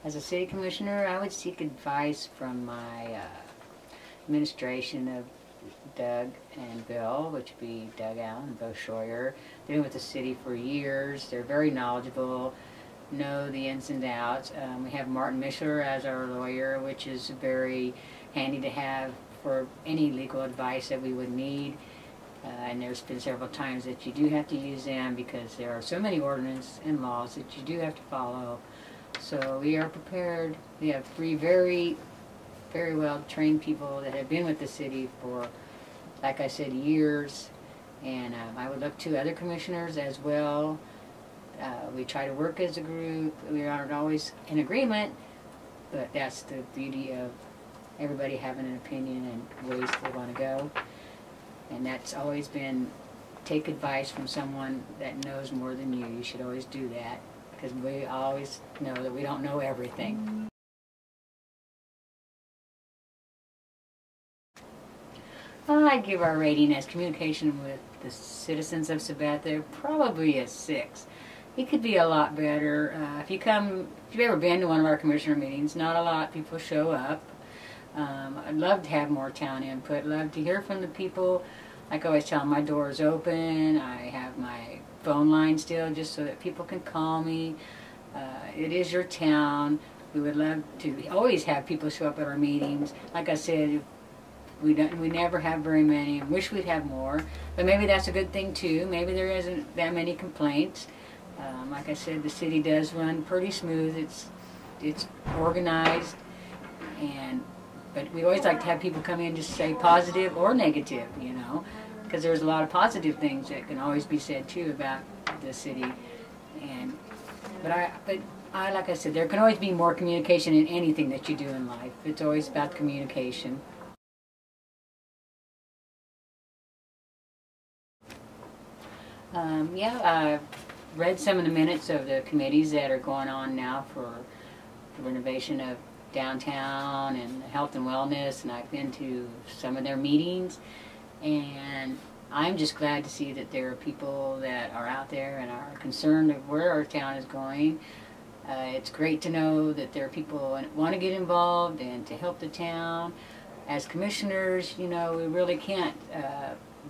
As a city commissioner, I would seek advice from my administration of Doug and Bill, which would be Doug Allen and Bo Schroyer. They've been with the city for years. They're very knowledgeable, know the ins and outs. We have Martin Mishler as our lawyer, which is very handy to have for any legal advice that we would need. And there's been several times that you do have to use them because there are so many ordinances and laws that you do have to follow. So we are prepared. We have three very well trained people that have been with the city for, like I said, years. And I would look to other commissioners as well. We try to work as a group. We aren't always in agreement, but that's the beauty of everybody having an opinion and ways they want to go. And that's always been, take advice from someone that knows more than you. You should always do that, because we always know that we don't know everything. I'd give our rating as communication with the citizens of Sabetha probably a 6. It could be a lot better. If you've ever been to one of our commissioner meetings, not a lot of people show up. I'd love to have more town input, love to hear from the people. Like I always tell them, my door is open. I have my phone line still just so that people can call me. It is your town. We would love to always have people show up at our meetings. Like I said, we never have very many. I wish we'd have more, but maybe that's a good thing too. Maybe there isn't that many complaints. Like I said, the city does run pretty smooth. It's organized, but we always like to have people come in just say positive or negative, you know, because there's a lot of positive things that can always be said too about the city. But like I said, there can always be more communication in anything that you do in life. It's always about communication. I've read some of the minutes of the committees that are going on now for the renovation of downtown and health and wellness, and I've been to some of their meetings, and I'm just glad to see that there are people that are out there and are concerned of where our town is going. It's great to know that there are people that want to get involved and to help the town. As commissioners, you know, we really can't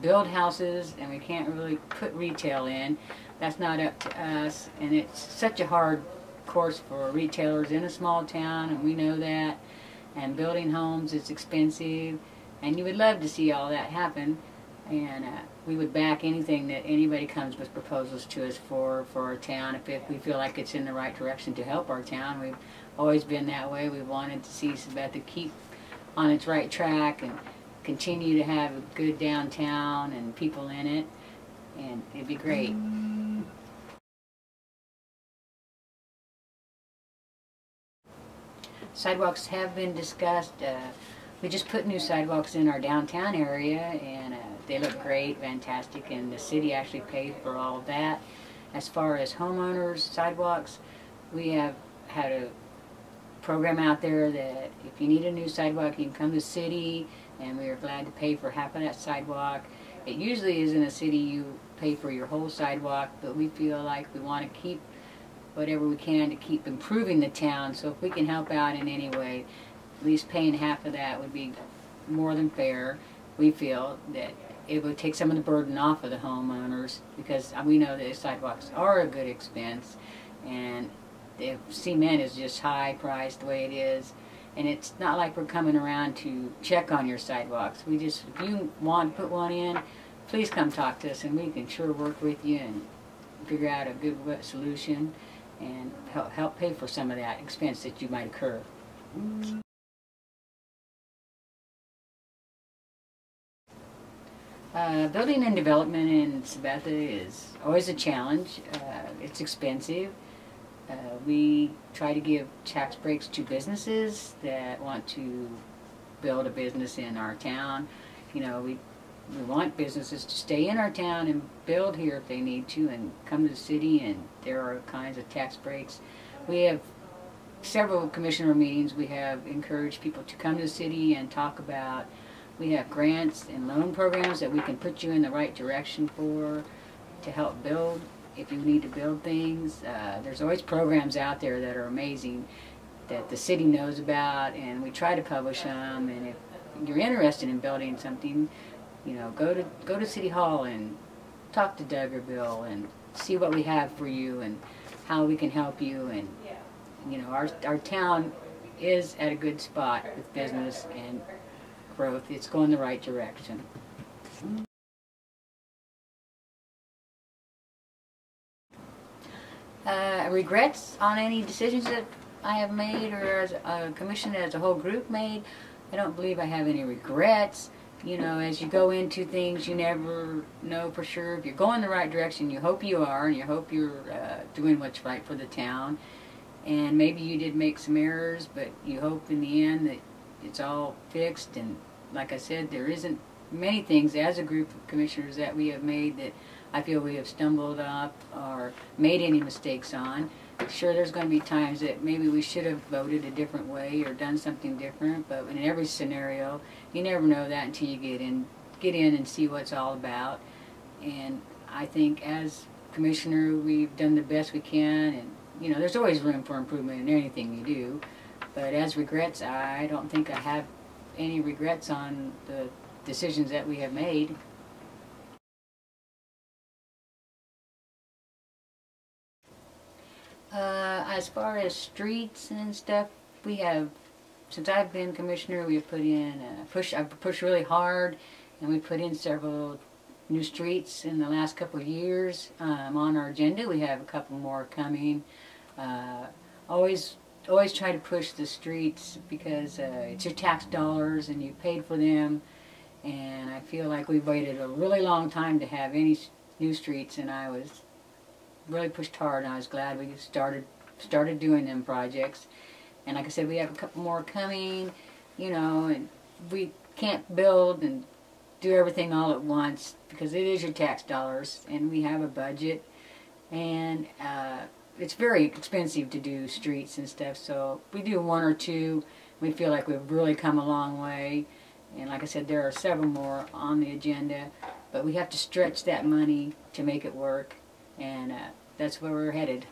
build houses, and we can't really put retail in. That's not up to us, and it's such a hard course for retailers in a small town, and we know that. And building homes is expensive, and you would love to see all that happen. And we would back anything that anybody comes with proposals to us for our town if we feel like it's in the right direction to help our town. We've always been that way. We wanted to see Sabetha keep on its right track and continue to have a good downtown and people in it, and it'd be great. Sidewalks have been discussed. We just put new sidewalks in our downtown area, and they look great, fantastic, and the city actually paid for all of that. As far as homeowners' sidewalks, we have had a program out there that if you need a new sidewalk, you can come to the city, and we are glad to pay for half of that sidewalk. It usually is in a city you pay for your whole sidewalk, but we feel like we want to keep whatever we can to keep improving the town. So if we can help out in any way, at least paying half of that would be more than fair. We feel that it would take some of the burden off of the homeowners, because we know that sidewalks are a good expense, and the cement is just high priced the way it is. And it's not like we're coming around to check on your sidewalks. We just, if you want to put one in, please come talk to us, and we can sure work with you and figure out a good solution and help pay for some of that expense that you might incur. Building and development in Sabetha is always a challenge. It's expensive. We try to give tax breaks to businesses that want to build a business in our town. You know, we want businesses to stay in our town and build here if they need to, and come to the city, and there are kinds of tax breaks. We have several commissioner meetings. We have encouraged people to come to the city and talk about. We have grants and loan programs that we can put you in the right direction for to help build if you need to build things, there's always programs out there that are amazing that the city knows about, and we try to publish them. And if you're interested in building something, you know, go to City Hall and talk to Doug or Bill and see what we have for you and how we can help you. And you know, our town is at a good spot with business and growth. It's going the right direction. Regrets on any decisions that I have made, or as a commission as a whole group made, I don't believe I have any regrets. You know, as you go into things, you never know for sure. If you're going the right direction, you hope you are, and you hope you're doing what's right for the town. And maybe you did make some errors, but you hope in the end that it's all fixed. And like I said, there isn't many things as a group of commissioners that we have made that I feel we have stumbled up or made any mistakes on. Sure, there's going to be times that maybe we should have voted a different way or done something different, but in every scenario, you never know that until you get in and see what it's all about. And I think as commissioner, we've done the best we can, and you know, there's always room for improvement in anything you do. But as regrets, I don't think I have any regrets on the decisions that we have made. As far as streets and stuff, we have, since I've been commissioner, we have put in, I've pushed really hard, and we put in several new streets in the last couple of years on our agenda. We have a couple more coming. Always try to push the streets because it's your tax dollars and you paid for them, and I feel like we've waited a really long time to have any new streets, and I was really pushed hard, and I was glad we started doing them projects. And like I said, we have a couple more coming, you know, and we can't build and do everything all at once because it is your tax dollars, and we have a budget, and it's very expensive to do streets and stuff. So we do one or two, we feel like we've really come a long way. And like I said, there are several more on the agenda, but we have to stretch that money to make it work, and that's where we're headed.